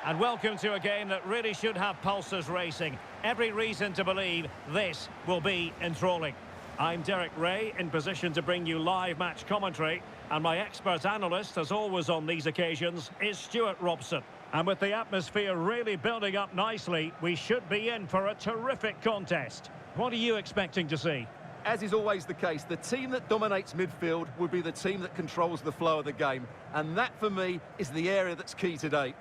And welcome to a game that really should have pulses racing. Every reason to believe this will be enthralling. I'm Derek Ray, in position to bring you live match commentary. And my expert analyst, as always on these occasions, is Stuart Robson. And with the atmosphere really building up nicely, we should be in for a terrific contest. What are you expecting to see? As is always the case, the team that dominates midfield would be the team that controls the flow of the game. And that, for me, is the area that's key today.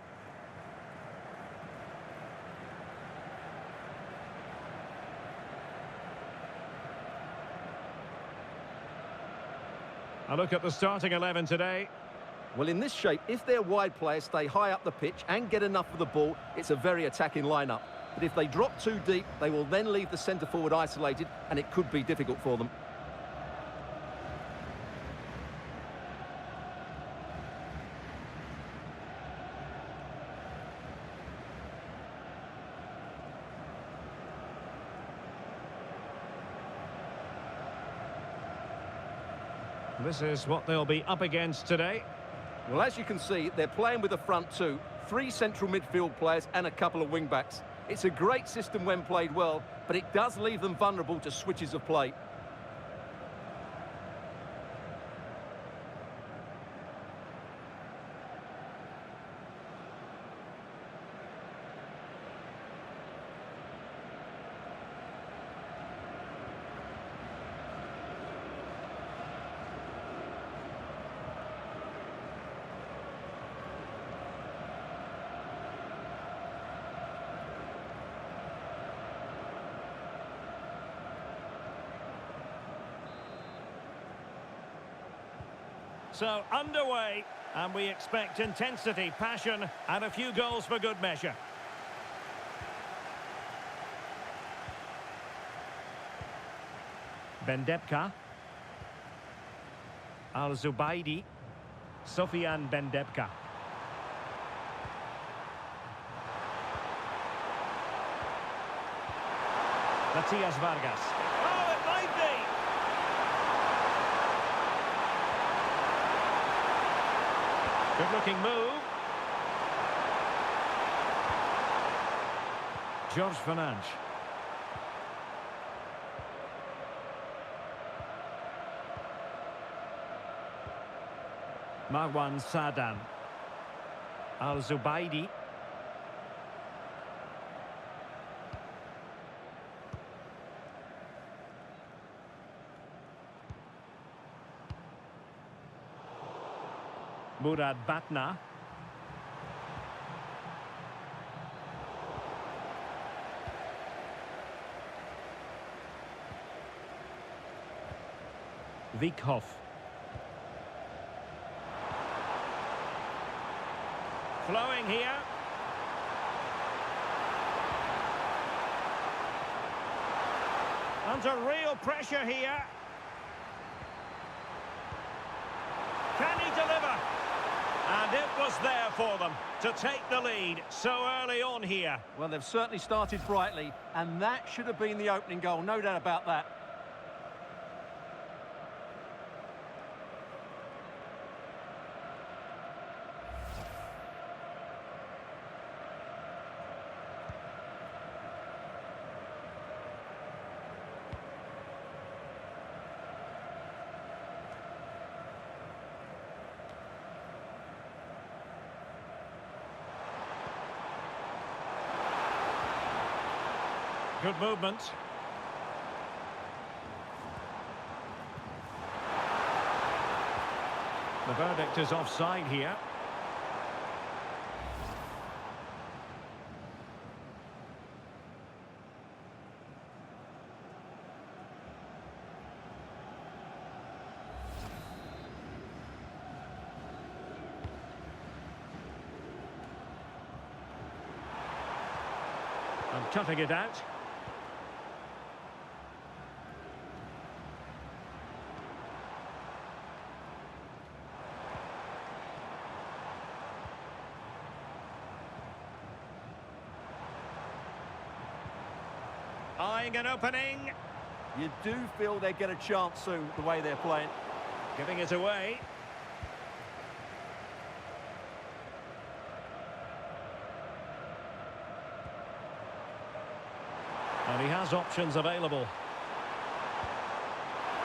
A look at the starting 11 today. Well, in this shape, if their wide players stay high up the pitch and get enough of the ball, it's a very attacking lineup. But if they drop too deep, they will then leave the centre-forward isolated, and it could be difficult for them. This is what they'll be up against today. Well, as you can see, they're playing with a front two, 3 central midfield players and a couple of wing-backs. It's a great system when played well, but it does leave them vulnerable to switches of play. So, underway, and we expect intensity, passion, and a few goals for good measure. Bendebka. Al-Zubaidi. Sofian Bendebka. Matias Vargas. Oh, it might be! Good-looking move. George Fernandes. Marwan Sadan. Al-Zubaidi. Murad Batna. Vikhoff. Flowing here. Under real pressure here. Can he deliver? And it was there for them to take the lead so early on here. Well, they've certainly started brightly, and that should have been the opening goal, no doubt about that. Good movement. The verdict is offside here. And cutting it out. Eyeing an opening. You do feel they get a chance soon, the way they're playing. Giving it away. And he has options available.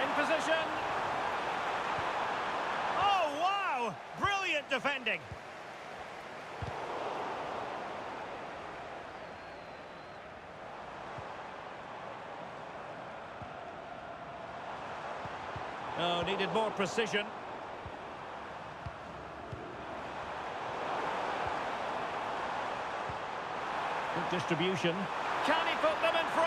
In position. Oh, wow! Brilliant defending. Oh, needed more precision. Good distribution. Can he put them in front?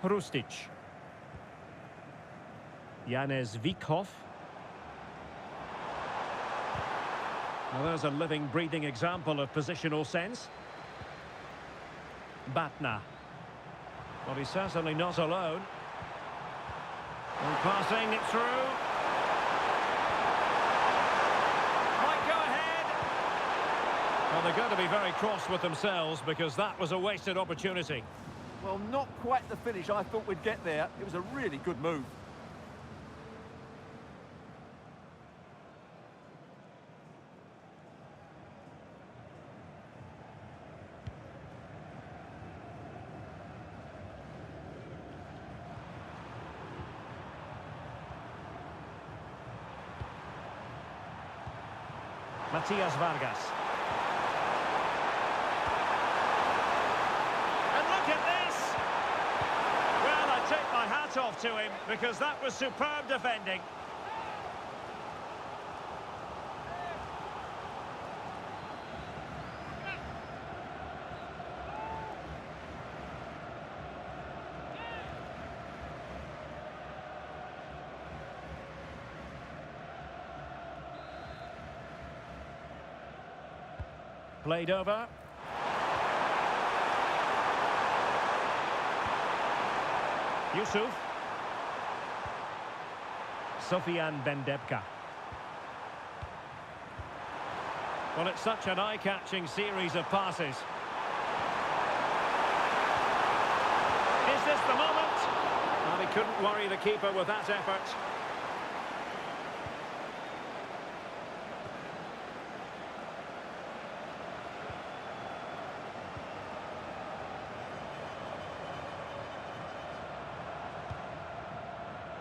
Hrustic. Janez Vikhoff. Well, there's a living, breathing example of positional sense. Batna. Well, he's certainly not alone. And passing it through. Might go ahead. Well, they're going to be very cross with themselves because that was a wasted opportunity. Well, not quite the finish I thought we'd get there. It was a really good move. Matias Vargas. Take my hat off to him because that was superb defending. Played over. Yusuf. Sofian Bendebka. Well, it's such an eye-catching series of passes. Is this the moment? Well, he couldn't worry the keeper with that effort.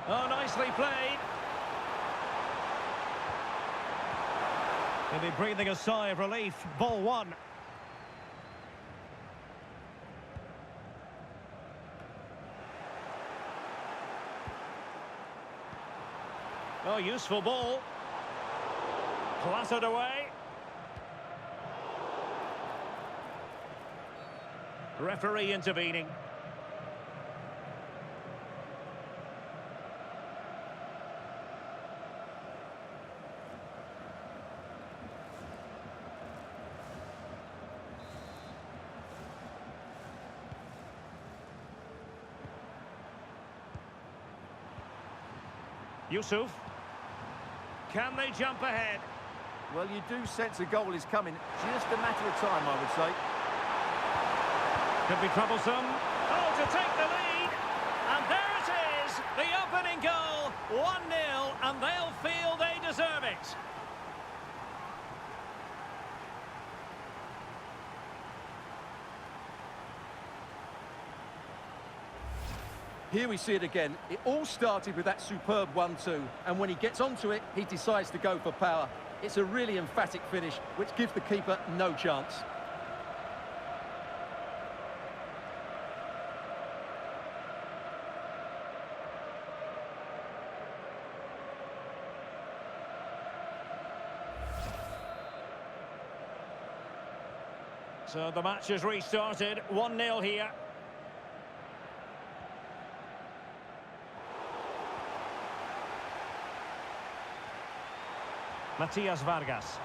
Oh, nicely played. He'll be breathing a sigh of relief. Ball one. Oh, useful ball. Clattered away. Referee intervening. Yusuf. Can they jump ahead? Well, you do sense a goal is coming. Just a matter of time, I would say. Could be troublesome. Oh, to take the lead. And there it is. The opening goal. 1-0, and they'll feel they deserve it. Here we see it again. It all started with that superb 1-2, and when he gets onto it, he decides to go for power. It's a really emphatic finish, which gives the keeper no chance. So the match has restarted. 1-0 here. Matias Vargas.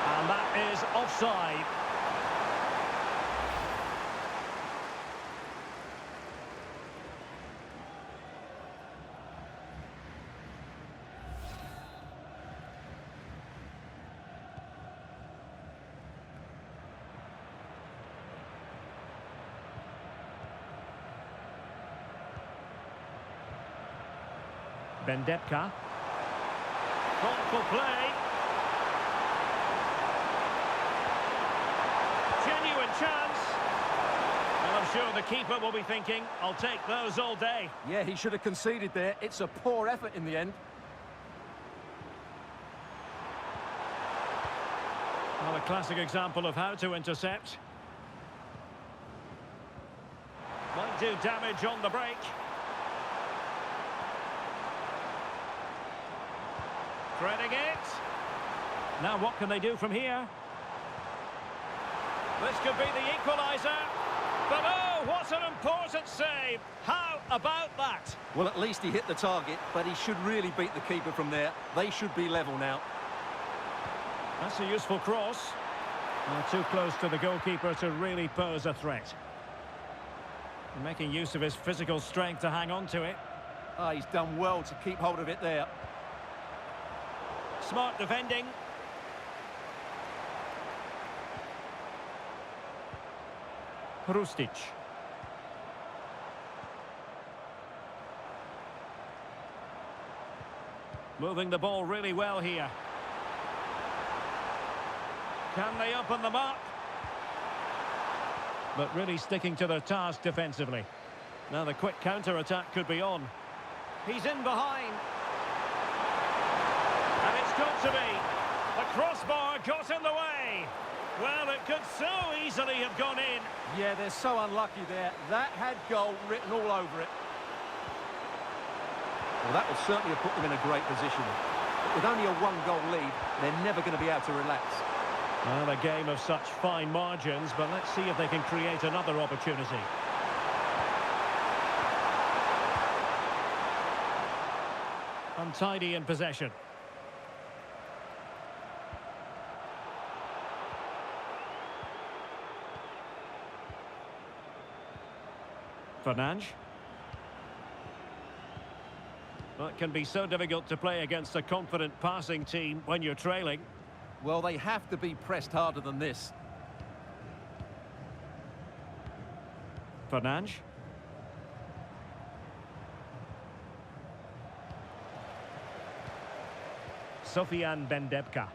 And that is offside. Bendepka. Thoughtful play. Genuine chance. Well, I'm sure the keeper will be thinking, I'll take those all day. Yeah, he should have conceded there. It's a poor effort in the end. Well, a classic example of how to intercept. Might do damage on the break. Threading it. Now what can they do from here? This could be the equaliser. But oh, what an important save. How about that? Well, at least he hit the target, but he should really beat the keeper from there. They should be level now. That's a useful cross. Well, too close to the goalkeeper to really pose a threat. Making use of his physical strength to hang on to it. Ah, he's done well to keep hold of it there. Smart defending. Hrustic. Moving the ball really well here. Can they open them up? But really sticking to their task defensively. Now the quick counter-attack could be on. He's in behind. And it's got to be. The crossbar got in the way. Well, it could so easily have gone in. Yeah, they're so unlucky there. That had goal written all over it. Well, that would certainly have put them in a great position. But with only a one-goal lead, they're never going to be able to relax. Well, a game of such fine margins, but let's see if they can create another opportunity. Untidy in possession. Fernandes. Well, it can be so difficult to play against a confident passing team when you're trailing. Well, they have to be pressed harder than this. Fernandes. Sofian Bendepka.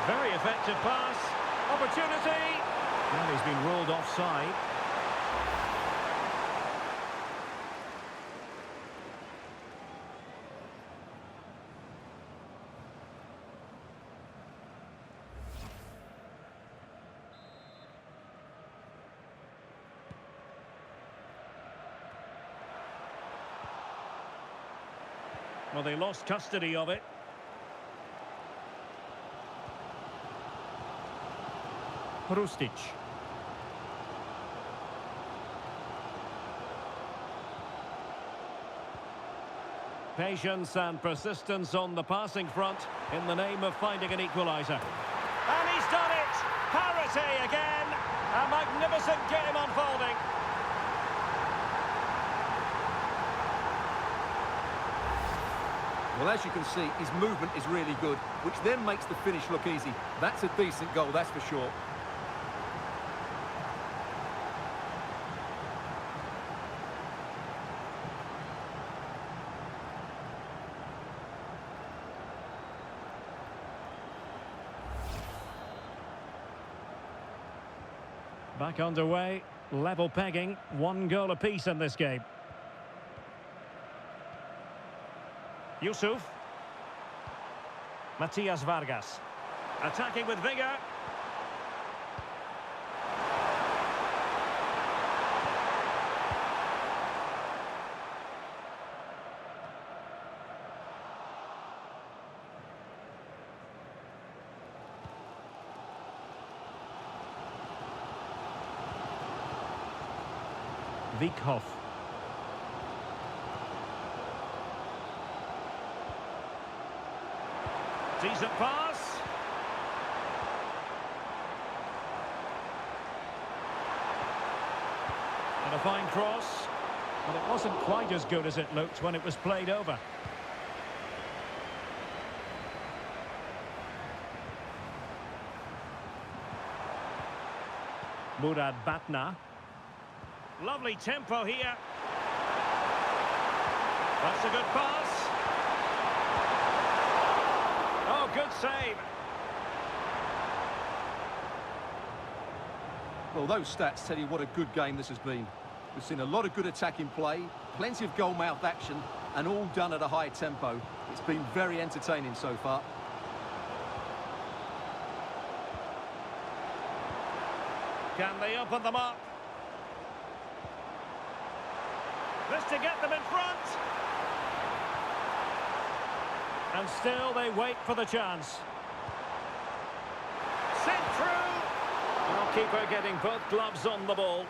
Very effective pass. Opportunity. Well, he's been ruled offside. Well, they lost custody of it. Hrustic. Patience and persistence on the passing front in the name of finding an equaliser. And he's done it! Parity again! A magnificent game unfolding. Well, as you can see, his movement is really good, which then makes the finish look easy. That's a decent goal, that's for sure. Back underway, level pegging, 1 goal apiece in this game. Yusuf. Matias Vargas. Attacking with vigour. Vikhoff. Decent pass. And a fine cross. But it wasn't quite as good as it looked when it was played over. Murad Batna. Lovely tempo here. That's a good pass. Oh, good save. Well, those stats tell you what a good game this has been. We've seen a lot of good attacking play, plenty of goal-mouth action, and all done at a high tempo. It's been very entertaining so far. Can they open them up? This to get them in front. And still they wait for the chance. Sent through. Well, keeper getting both gloves on the ball.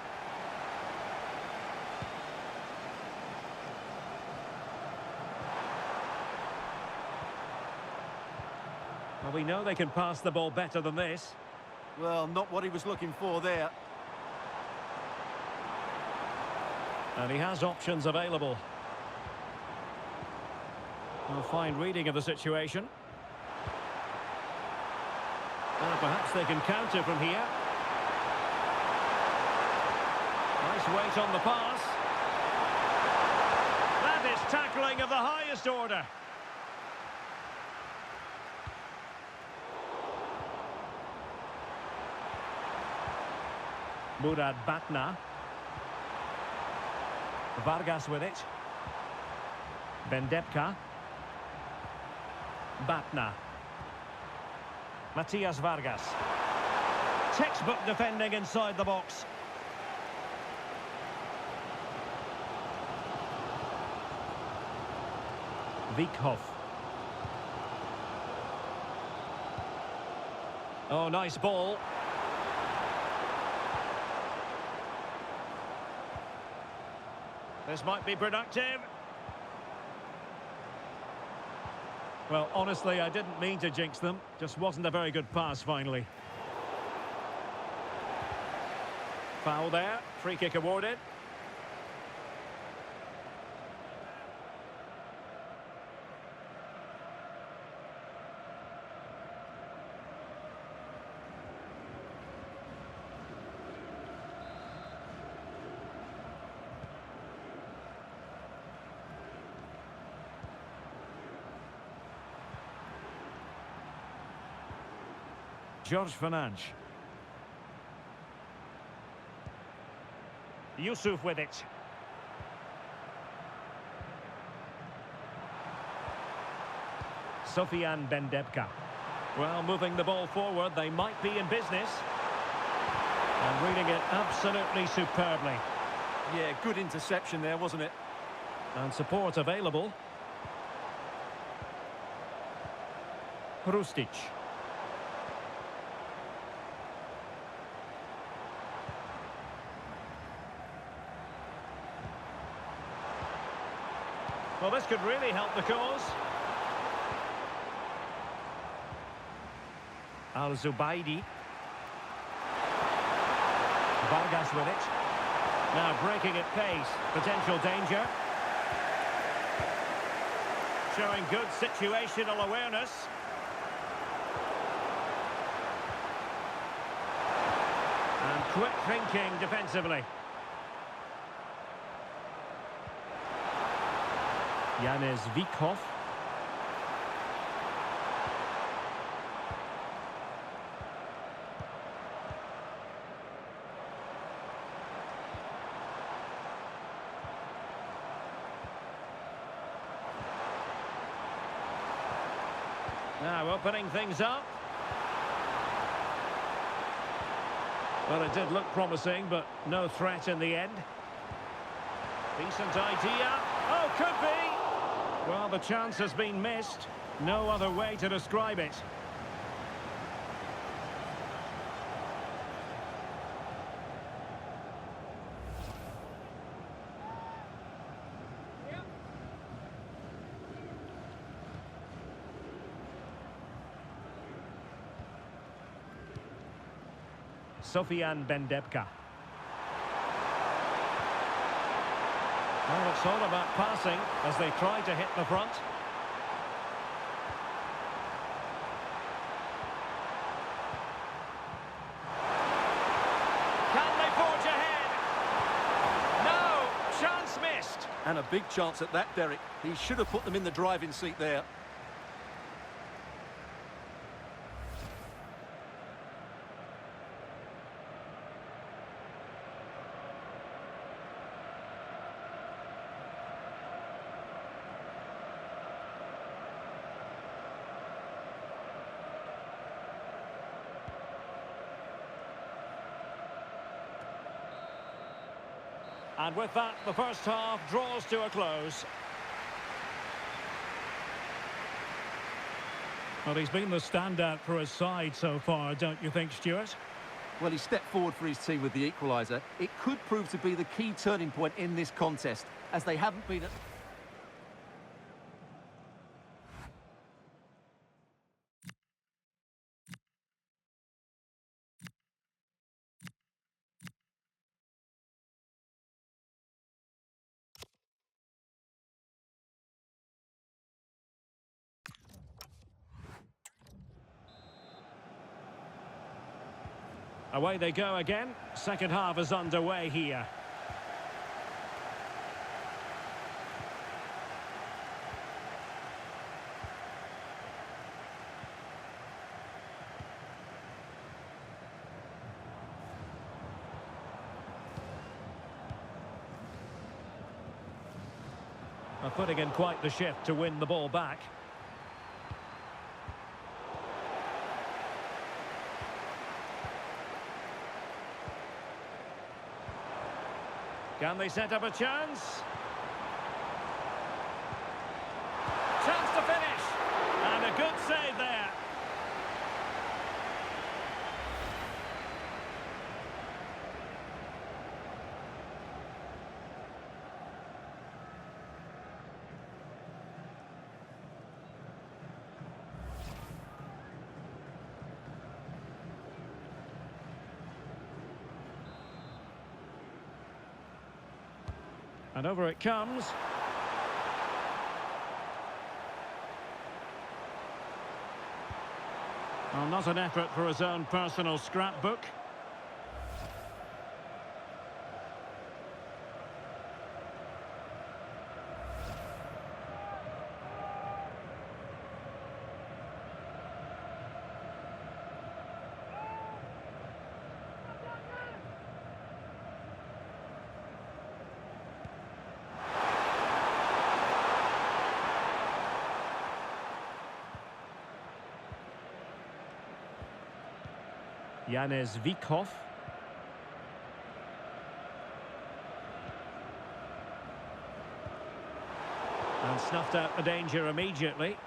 Well, we know they can pass the ball better than this. Well, not what he was looking for there. And he has options available. A fine reading of the situation. And perhaps they can counter from here. Nice weight on the pass. That is tackling of the highest order. Murad Batna. Vargas with it. Bendepka. Batna. Matias Vargas. Textbook defending inside the box. Vikhoff. Oh, nice ball. This might be productive. Well, honestly, I didn't mean to jinx them. Just wasn't a very good pass, finally. Foul there. Free kick awarded. George Fernandes. Yusuf with it. Sofian Bendepka. Well, moving the ball forward, they might be in business. And reading it absolutely superbly. Yeah, good interception there, wasn't it? And support available. Hrustic. Well, this could really help the cause. Al-Zubaidi. Vargas with it. Now breaking at pace. Potential danger. Showing good situational awareness. And quick thinking defensively. Yanis Vikhoff. Now opening things up. Well, it did look promising, but no threat in the end. Decent idea. Oh, could be. Well, the chance has been missed. No other way to describe it. Sofian Bendepka. Well, it's all about passing as they try to hit the front. Can they forge ahead? No, chance missed. And a big chance at that, Derek. He should have put them in the driving seat there. And with that, the first half draws to a close. Well, he's been the standout for his side so far, don't you think, Stuart? Well, he stepped forward for his team with the equaliser. It could prove to be the key turning point in this contest, as they haven't been at... Away they go again. Second half is underway here. Putting in quite the shift to win the ball back. Can they set up a chance? Chance to finish. And a good save there. And over it comes. Well, not an effort for his own personal scrapbook. Janez Vikhoff. And snuffed out the danger immediately.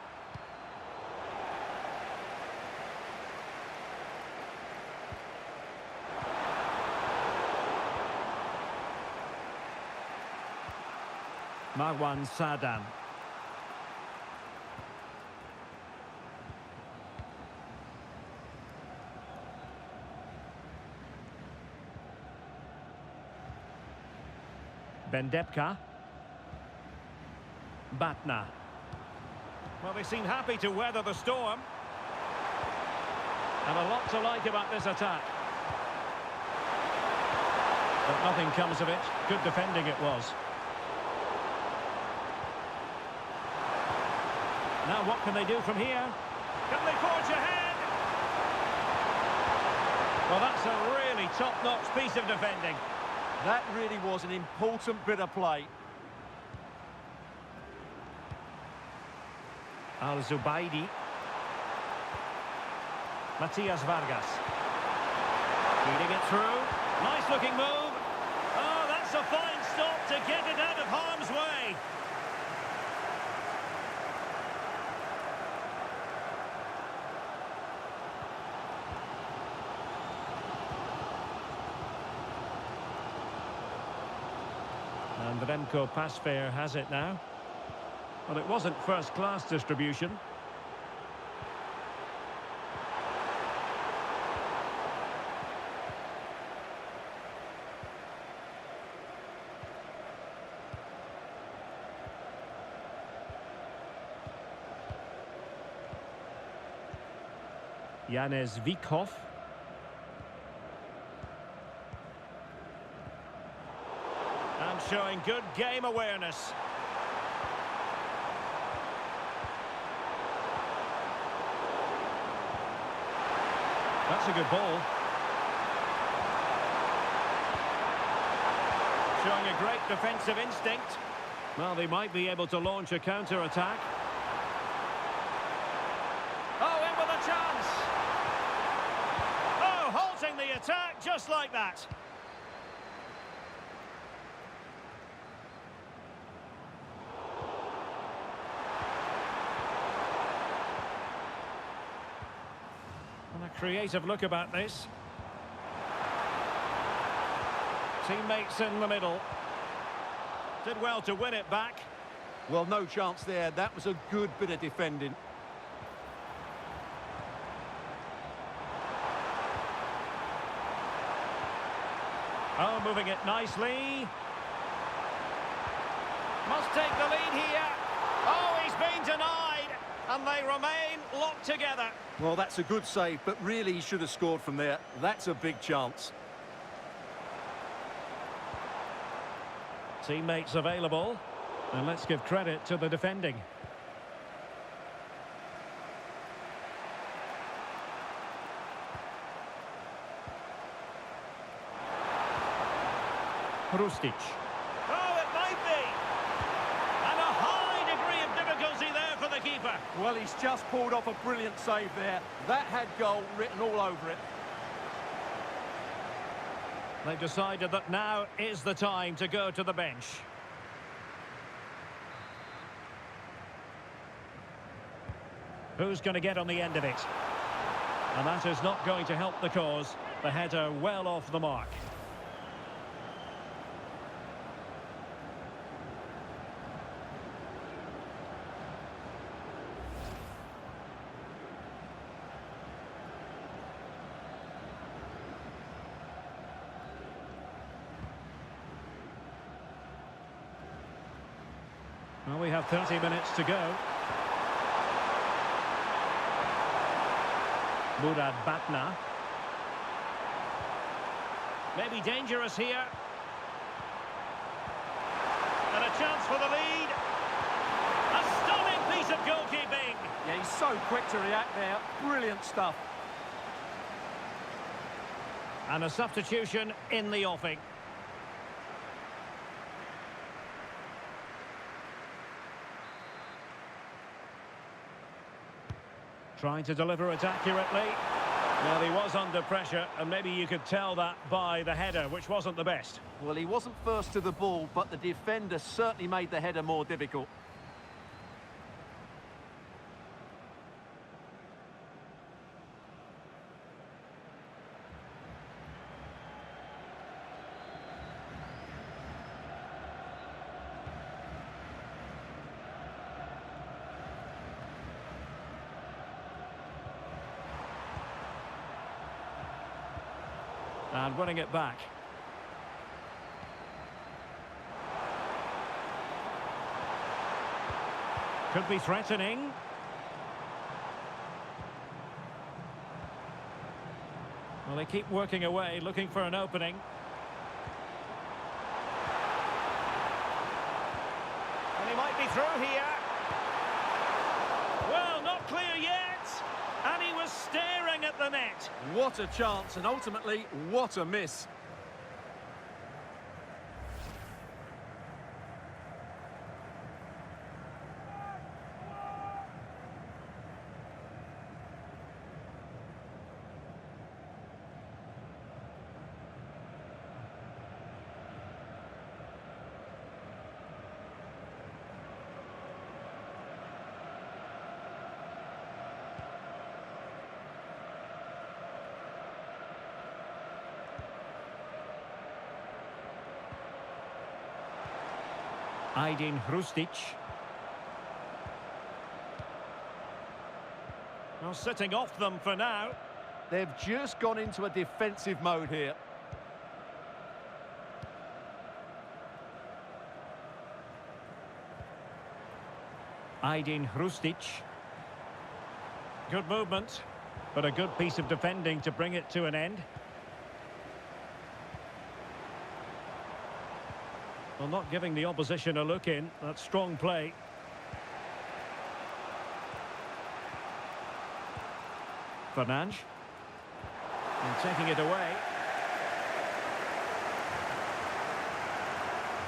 Marwan Sadan. Bendepka. Batna. Well, they seem happy to weather the storm. And a lot to like about this attack. But nothing comes of it. Good defending it was. Now what can they do from here? Can they forge ahead? Well, that's a really top-notch piece of defending. That really was an important bit of play. Al-Zubaidi. Matias Vargas. Feeding it through. Nice looking move. Oh, that's a fine stop to get it out of harm's way. And the Remco Pasveer has it now. Well, it wasn't first-class distribution. Janez Vikhoff. And showing good game awareness. That's a good ball. Showing a great defensive instinct. Well, they might be able to launch a counter-attack. Oh, in with a chance! Oh, halting the attack just like that. And a creative look about this. Teammates in the middle. Did well to win it back. Well, no chance there. That was a good bit of defending. Oh, moving it nicely. Must take the lead here. Oh, he's been denied. And they remain locked together. Well, that's a good save, but really he should have scored from there. That's a big chance. Teammates available. And let's give credit to the defending. Hrustic. Oh, it might be. And a high degree of difficulty there for the keeper. Well, he's just pulled off a brilliant save there. That had goal written all over it. They've decided that now is the time to go to the bench. Who's going to get on the end of it? And that is not going to help the cause. The header well off the mark. Well, we have 30 minutes to go. Murad Batna. Maybe dangerous here. And a chance for the lead. A stunning piece of goalkeeping. Yeah, he's so quick to react there. Brilliant stuff. And a substitution in the offing. Trying to deliver it accurately. Well, he was under pressure, and maybe you could tell that by the header, which wasn't the best. Well, he wasn't first to the ball, but the defender certainly made the header more difficult. And winning it back. Could be threatening. Well, they keep working away, looking for an opening. And he might be through here. Well, not clear yet. And he was staring at the net. What a chance, and ultimately, what a miss. Hrustic. Well, sitting off them for now. They've just gone into a defensive mode here. Hrustic. Good movement, but a good piece of defending to bring it to an end. Well, not giving the opposition a look in. That's strong play. Fernandes. And taking it away.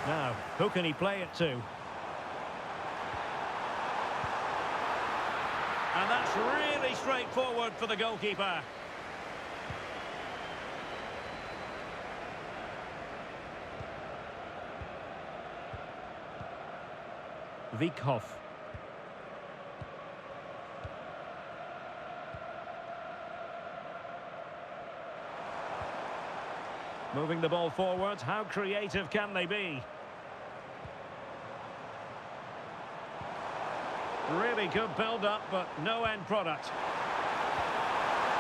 Now, who can he play it to? And that's really straightforward for the goalkeeper. Vikhoff. Moving the ball forwards, how creative can they be? Really good build-up, but no end product.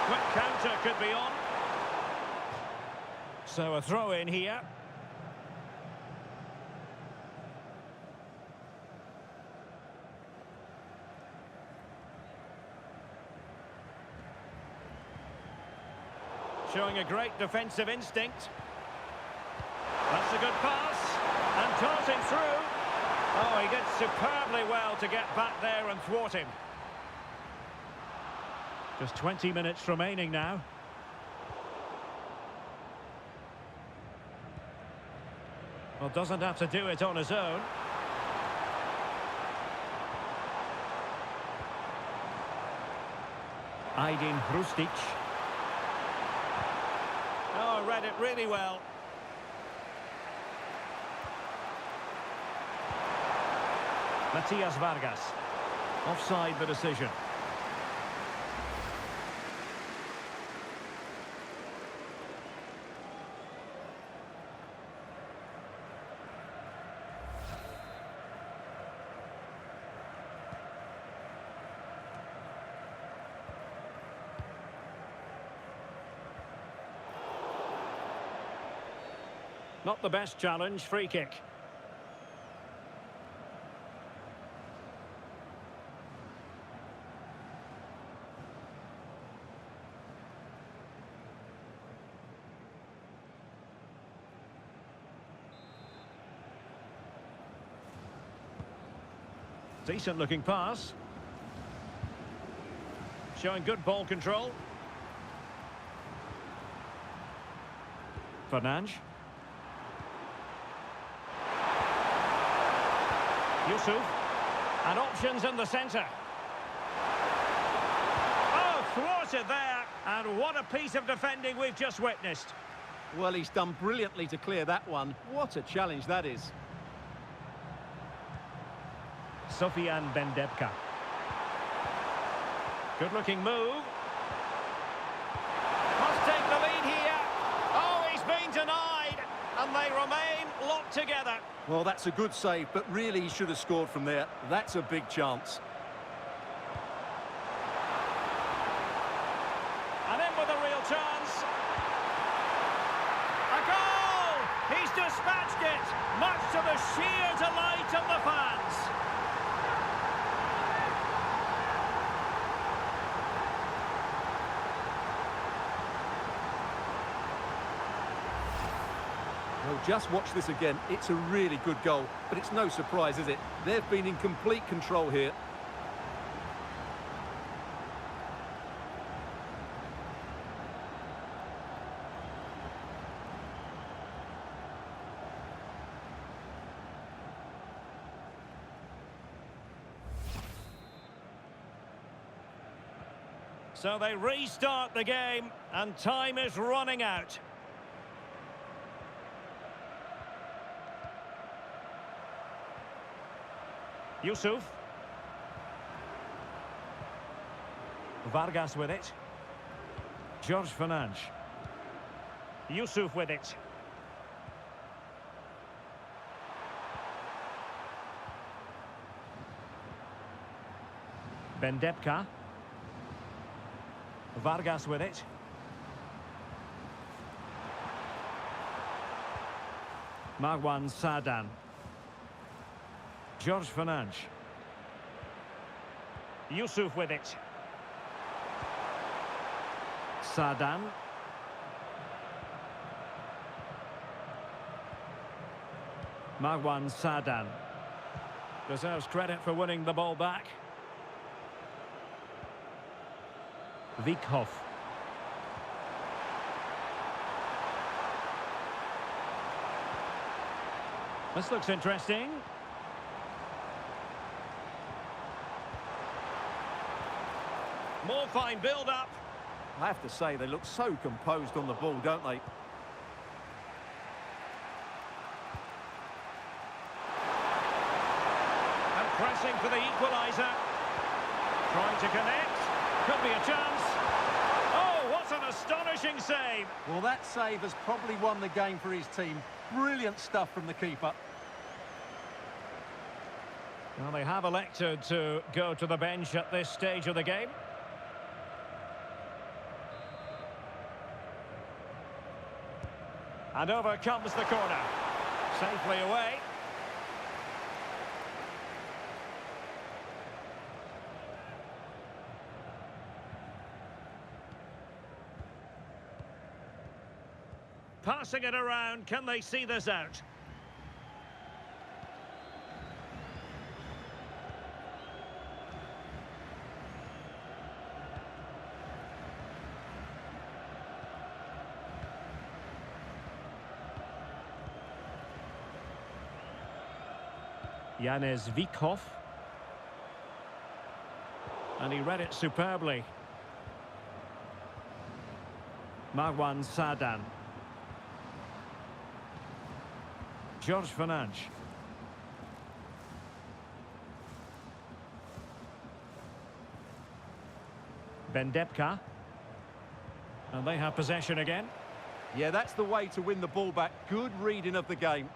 Quick counter could be on. So a throw in here. Showing a great defensive instinct. That's a good pass. And tossing through. Oh, he did superbly well to get back there and thwart him. Just 20 minutes remaining now. Well, doesn't have to do it on his own. Aydin Hrustic. Oh, read it really well. Matias Vargas. Offside the decision. Not the best challenge, free kick. Decent looking pass. Showing good ball control. Fernandes. Yusuf. And options in the centre. Oh, thwarted there. And what a piece of defending we've just witnessed. Well, he's done brilliantly to clear that one. What a challenge that is. Sofian Bendebka. Good-looking move. Must take the lead here. Oh, he's been denied. And they remain locked together. Well, that's a good save, but really he should have scored from there. That's a big chance. And in with a real chance. A goal! He's dispatched it, much to the sheer delight of the fans. Well, just watch this again. It's a really good goal, but it's no surprise, is it? They've been in complete control here. So they restart the game, and time is running out. Yusuf. Vargas with it. Jorge Fernandes. Yusuf with it. Bendebka. Vargas with it. Marwan Sadan. Jorge Fernandes. Yusuf with it. Sadan. Marwan Sadan deserves credit for winning the ball back. Vikhoff. This looks interesting. More fine build-up. I have to say, they look so composed on the ball, don't they? And pressing for the equaliser. Trying to connect. Could be a chance. Oh, what an astonishing save. Well, that save has probably won the game for his team. Brilliant stuff from the keeper. Well, they have elected to go to the bench at this stage of the game. And over comes the corner. Safely away. Passing it around, can they see this out? Janez Vikhoff. And he read it superbly. Marwan Sadan. George Fernandes. Bendepka. And they have possession again. Yeah, that's the way to win the ball back. Good reading of the game.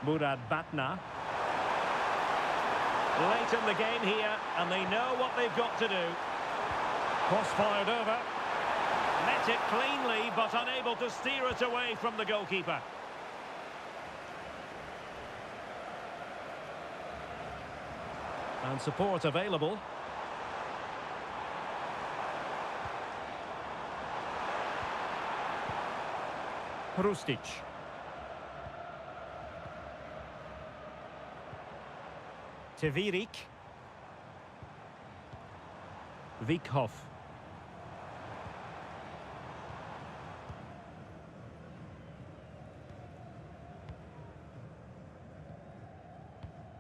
Murad Batna. Late in the game here, and they know what they've got to do. Cross fired over. Met it cleanly, but unable to steer it away from the goalkeeper. And support available. Hrustic. Tevirik. Vikhoff.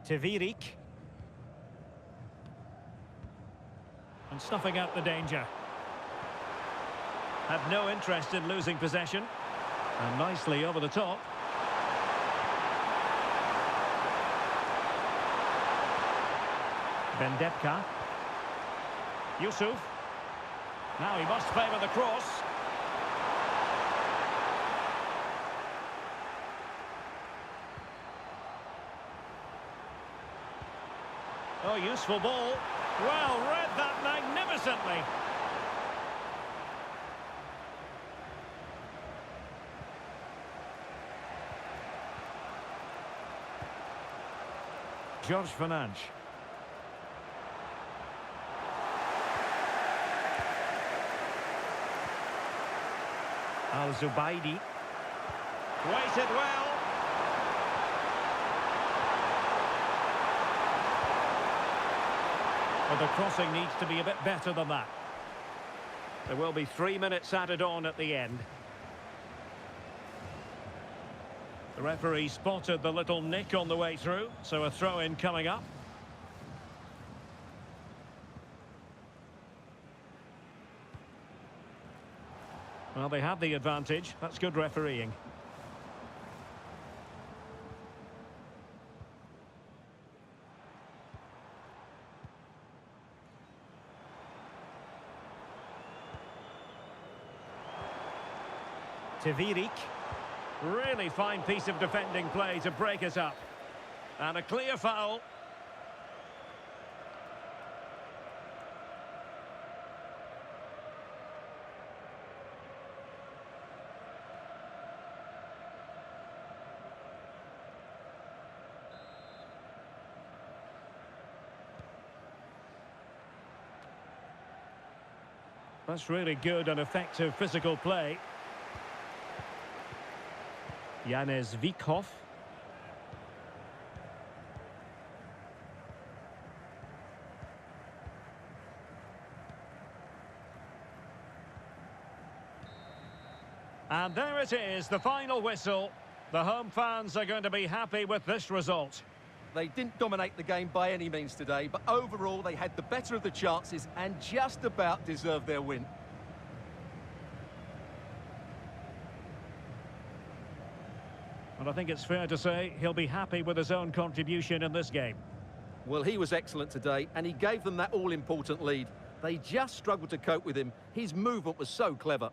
Tevirik. And snuffing out the danger. Had no interest in losing possession. And nicely over the top. Bendepka. Yusuf. Now he must favour the cross. Oh, useful ball. Well, read that magnificently. George Fernandes. Al-Zubaidi. Waited well. But the crossing needs to be a bit better than that. There will be 3 minutes added on at the end. The referee spotted the little nick on the way through, so a throw-in coming up. Well, they have the advantage. That's good refereeing. Tevirik. Really fine piece of defending play to break us up. And a clear foul. That's really good and effective physical play. Janez Vikhoff. And there it is, the final whistle. The home fans are going to be happy with this result. They didn't dominate the game by any means today, but overall they had the better of the chances and just about deserved their win. And I think it's fair to say he'll be happy with his own contribution in this game. Well, he was excellent today, and he gave them that all-important lead. They just struggled to cope with him. His movement was so clever.